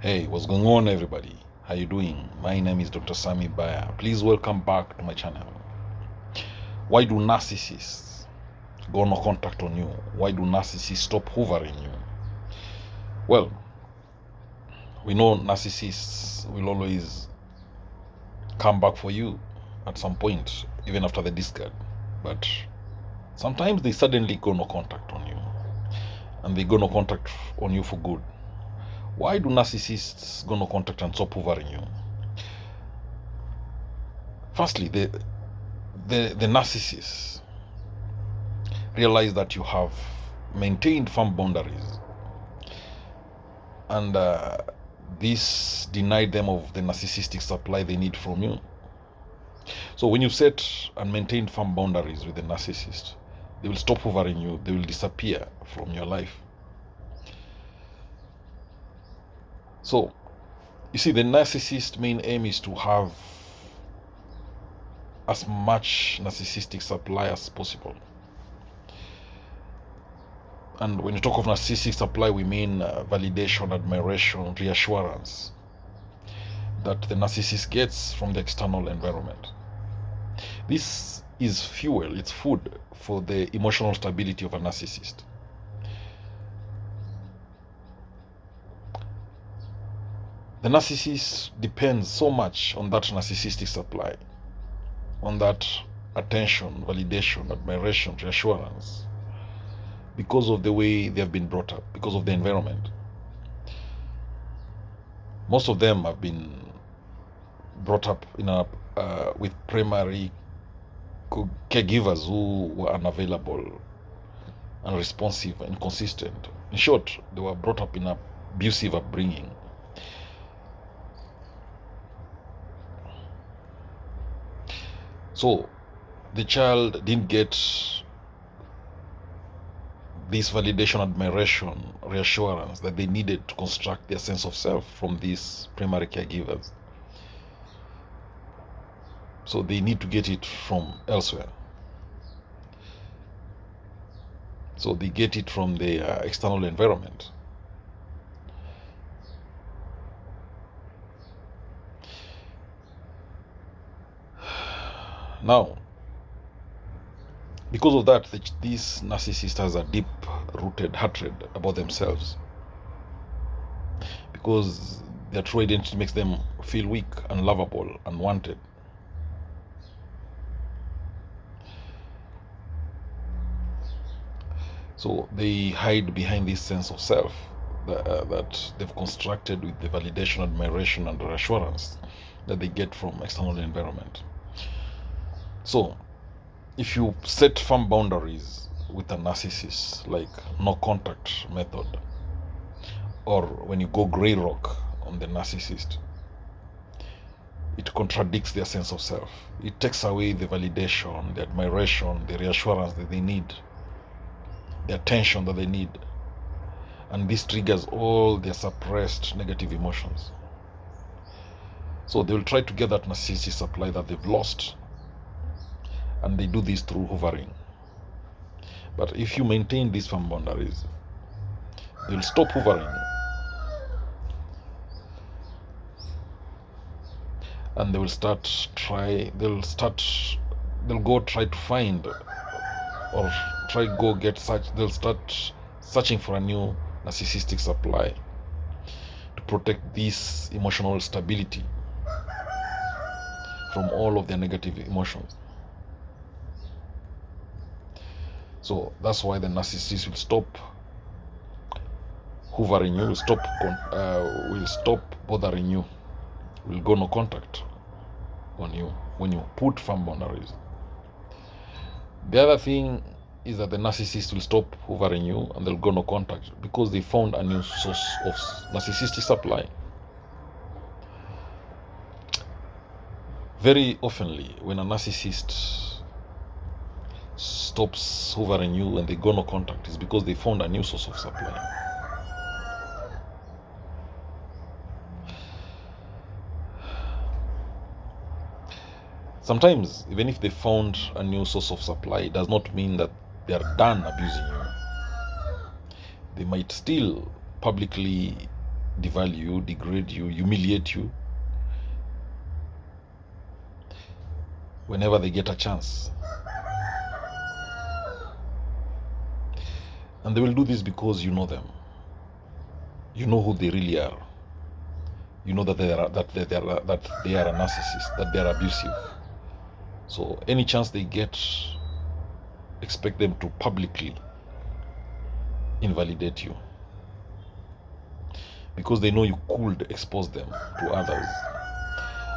Hey, what's going on, everybody? How you doing? My name is Dr. Baya. Please welcome back to my channel. Why do narcissists go no contact on you? Why do narcissists stop hoovering you? Well, we know narcissists will always come back for you at some point, even after the discard. But sometimes they suddenly go no contact on you, and they go no contact on you for good. Why do narcissists go no contact and stop hoovering you? Firstly, the narcissists realize that you have maintained firm boundaries, and this denied them of the narcissistic supply they need from you. So when you set and maintain firm boundaries with the narcissist, they will stop hovering you, they will disappear from your life. So you see, the narcissist's main aim is to have as much narcissistic supply as possible. And when you talk of narcissistic supply, we mean validation, admiration, reassurance that the narcissist gets from the external environment. This is fuel, it's food for the emotional stability of a narcissist. The narcissist depends so much on that narcissistic supply, on that attention, validation, admiration, reassurance, because of the way they have been brought up, because of the environment. Most of them have been brought up in with primary caregivers who were unavailable, unresponsive, inconsistent. In short, they were brought up in an abusive upbringing. So the child didn't get this validation, admiration, reassurance that they needed to construct their sense of self from these primary caregivers. So they need to get it from elsewhere. So they get it from the external environment. Now, because of that, this narcissist has a deep-rooted hatred about themselves, because their true identity makes them feel weak, unlovable, unwanted. So they hide behind this sense of self that they've constructed with the validation, admiration, and reassurance that they get from external environment. So if you set firm boundaries with a narcissist, like no contact method, or when you go grey rock on the narcissist, it contradicts their sense of self. It takes away the validation, the admiration, the reassurance that they need, the attention that they need, and this triggers all their suppressed negative emotions. So they will try to get that narcissistic supply that they've lost, and they do this through hoovering. But if you maintain these firm boundaries, they'll stop hoovering, and they'll go try to find, or they'll start searching for a new narcissistic supply to protect this emotional stability from all of their negative emotions. So that's why the narcissist will stop hoovering you, will stop bothering you, will go no contact on you when you put firm boundaries. The other thing is that the narcissist will stop hoovering you and they'll go no contact because they found a new source of narcissistic supply. Very oftenly, when a narcissist stops hoovering you and they go no contact, is because they found a new source of supply. Sometimes, even if they found a new source of supply, it does not mean that they are done abusing you. They might still publicly devalue you, degrade you, humiliate you whenever they get a chance. And they will do this because you know them. You know who they really are. You know that they are a narcissist, that they are abusive. So any chance they get, expect them to publicly invalidate you, because they know you could expose them to others.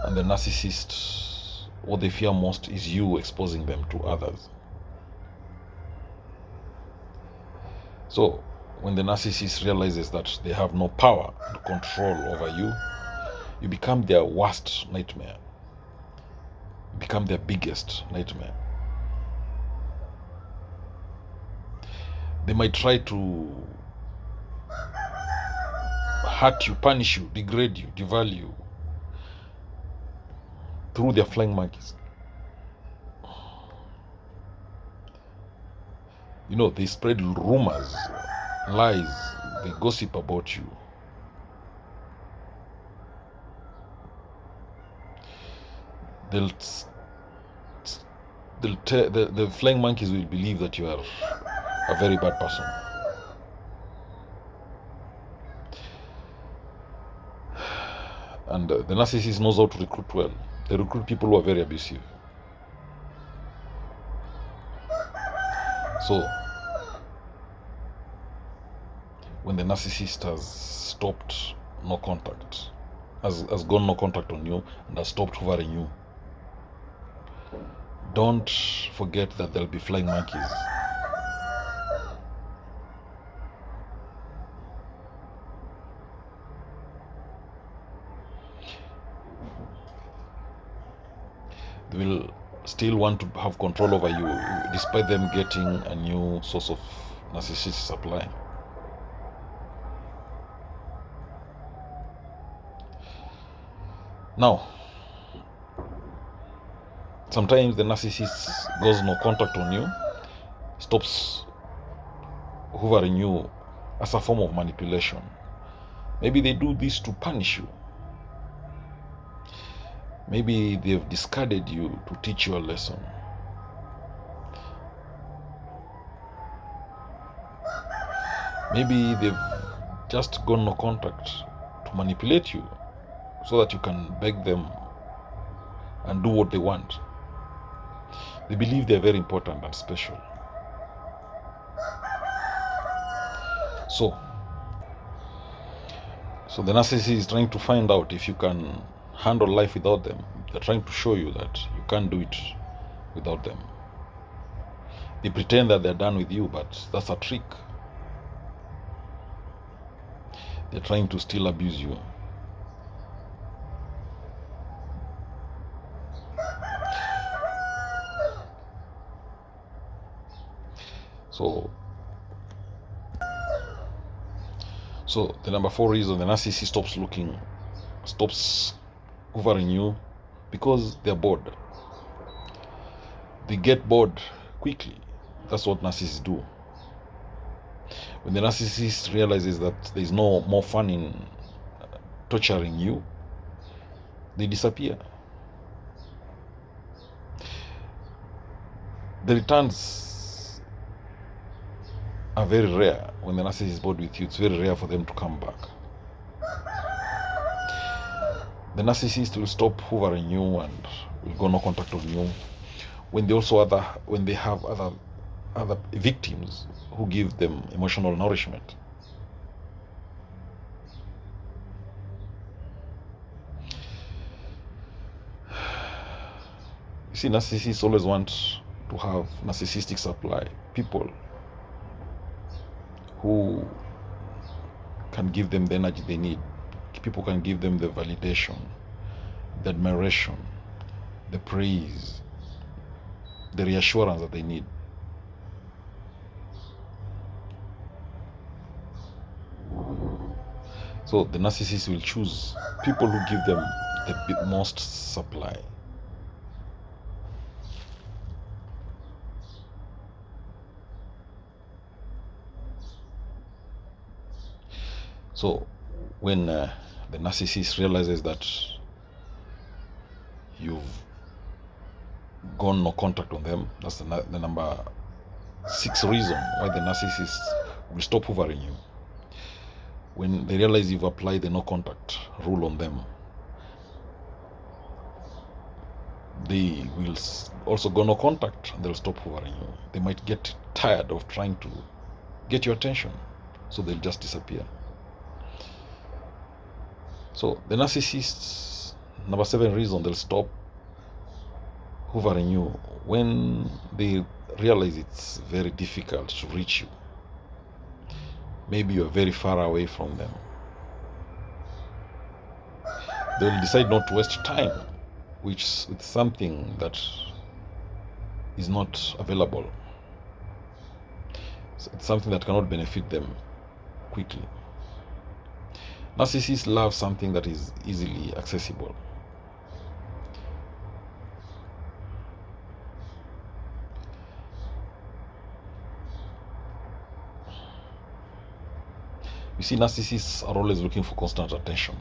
And the narcissist, what they fear most is you exposing them to others. So when the narcissist realizes that they have no power and control over you, you become their worst nightmare. You become their biggest nightmare. They might try to hurt you, punish you, degrade you, devalue you through their flying monkeys. You know, they spread rumors, lies, they gossip about you. The flying monkeys will believe that you are a very bad person. And the narcissist knows how to recruit well. They recruit people who are very abusive. So when the narcissist has stopped no contact, has gone no contact on you, and has stopped hovering you, don't forget that there'll be flying monkeys. They will still want to have control over you, despite them getting a new source of narcissistic supply. Now, sometimes the narcissist goes no contact on you, stops hovering you as a form of manipulation. Maybe they do this to punish you. Maybe they've discarded you to teach you a lesson. Maybe they've just gone no contact to manipulate you so that you can beg them and do what they want. They believe they're very important and special. So the narcissist is trying to find out if you can handle life without them. They're trying to show you that you can't do it without them. They pretend that they're done with you, but that's a trick. They're trying to still abuse you. So the number 4 reason the narcissist stops hovering you, because they're bored. They get bored quickly. That's what narcissists do. When the narcissist realizes that there's no more fun in torturing you, they disappear. The returns are very rare. When the narcissist is bored with you, it's very rare for them to come back. The narcissist will stop hovering you and will go no contact on you when they have other victims who give them emotional nourishment. You see, narcissists always want to have narcissistic supply, people who can give them the energy they need. People can give them the validation, the admiration, the praise, the reassurance that they need. So the narcissist will choose people who give them the most supply. So when the narcissist realizes that you've gone no contact on them, that's the number 6 reason why the narcissist will stop hoovering you. When they realize you've applied the no contact rule on them, they will also go no contact and they'll stop hoovering you. They might get tired of trying to get your attention, so they'll just disappear. So the narcissists, number 7 reason they'll stop hoovering you, when they realize it's very difficult to reach you. Maybe you're very far away from them. They'll decide not to waste time with something that is not available. It's something that cannot benefit them quickly. Narcissists love something that is easily accessible. You see, narcissists are always looking for constant attention.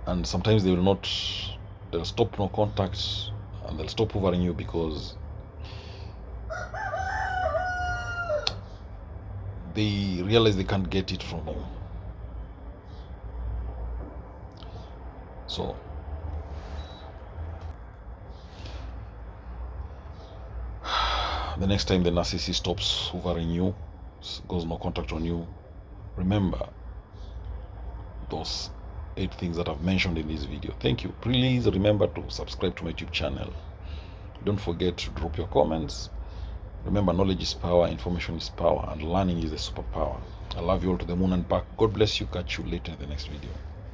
And sometimes they'll stop no contact and they'll stop hoovering you because they realize they can't get it from you. So the next time the narcissist stops hoovering you, goes no contact on you, remember those 8 things that I've mentioned in this video. Thank you. Please remember to subscribe to my YouTube channel. Don't forget to drop your comments. Remember, knowledge is power, information is power, and learning is a superpower. I love you all to the moon and back. God bless you. Catch you later in the next video.